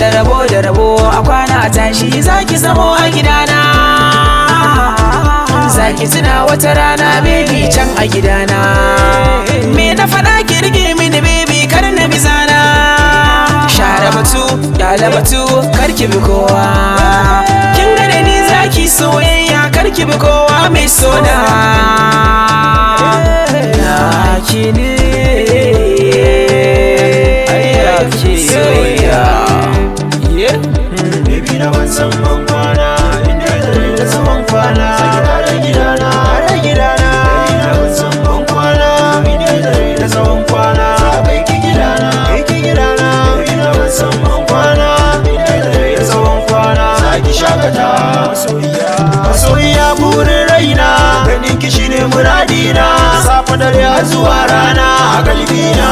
da rabo da rabo a kwana a tashi zaki zamo a gidana. Zaki tuna wata rana baby can a gidana. Me na faɗa ki rige mini baby kar na bizana. Share batu dala batu kar ki bi kowa. Kin ga da ni zaki soyayya kar ki bi kowa mai sona. Naki ne ayyaki soyayya. Baby na Bansan Bankwana, inda da zaman kwana. Saki tare gidana, tare gidana. Baby na Bansan Bankwana, inda da zaman kwana. Kai ki gidana, kai ki gidana. Baby na Bansan Bankwana, inda da zaman kwana. Saki shakata, masoyiya, masoyiya burin raina. Ganin ki shine muradina. Safa dare har zuwa rana a galibina.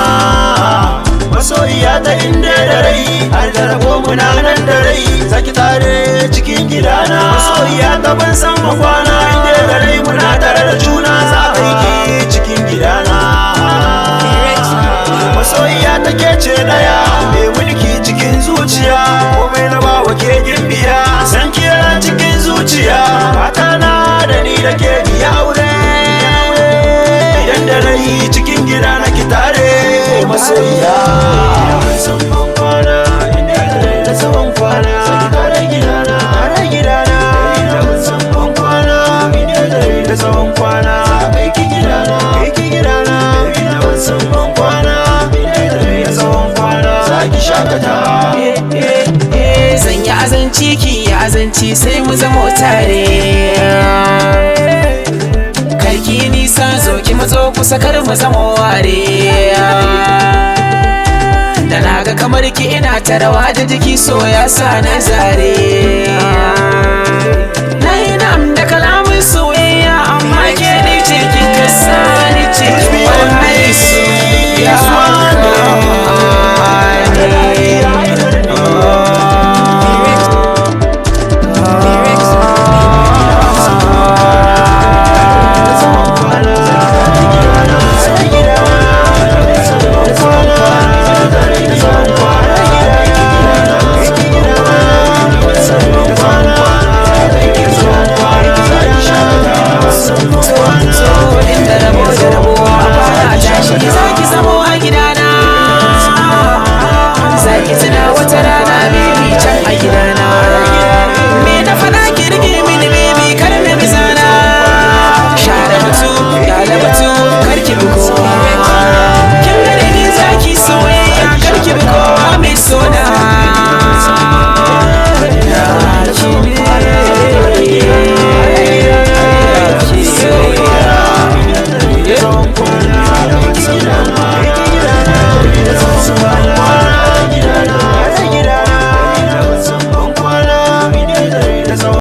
Masoyiya ta inda da rai, har da rabo muna nan da rai. Saki tare cikin gidana. Masoyiya ta Bansan Bankwana, inda da rai muna tare da juna. Za ka yi cikin gidana. Masoyiya ta ke ce daya, mai mulki cikin zuciya. Komai na bawa ke gimbiya, san kira cikin zuciya. Fata na da ni da ke biya aure. Idan da rai cikin gidana ki tare masoyiya. Bansan Bankwana, inda da zaman kwana. Saki tare gidana, tare gidana. Bansan Bankwana, inda da zaman kwana. Kai ki gidana, kai ki gidana. Bansan Bankwana, inda da zaman kwana. Saki shakata. Zan yi azanci ki yi azanci sai mu zamo tare. Karki nisa zo ki matso kusa kar mu zamo ware. Da naga kamar ki ina ta rawa da jiki so ya sa na zare. Na yi nam da kalamin soyayya amma ke ne ce ki kasa ni ce ki wani soyayya.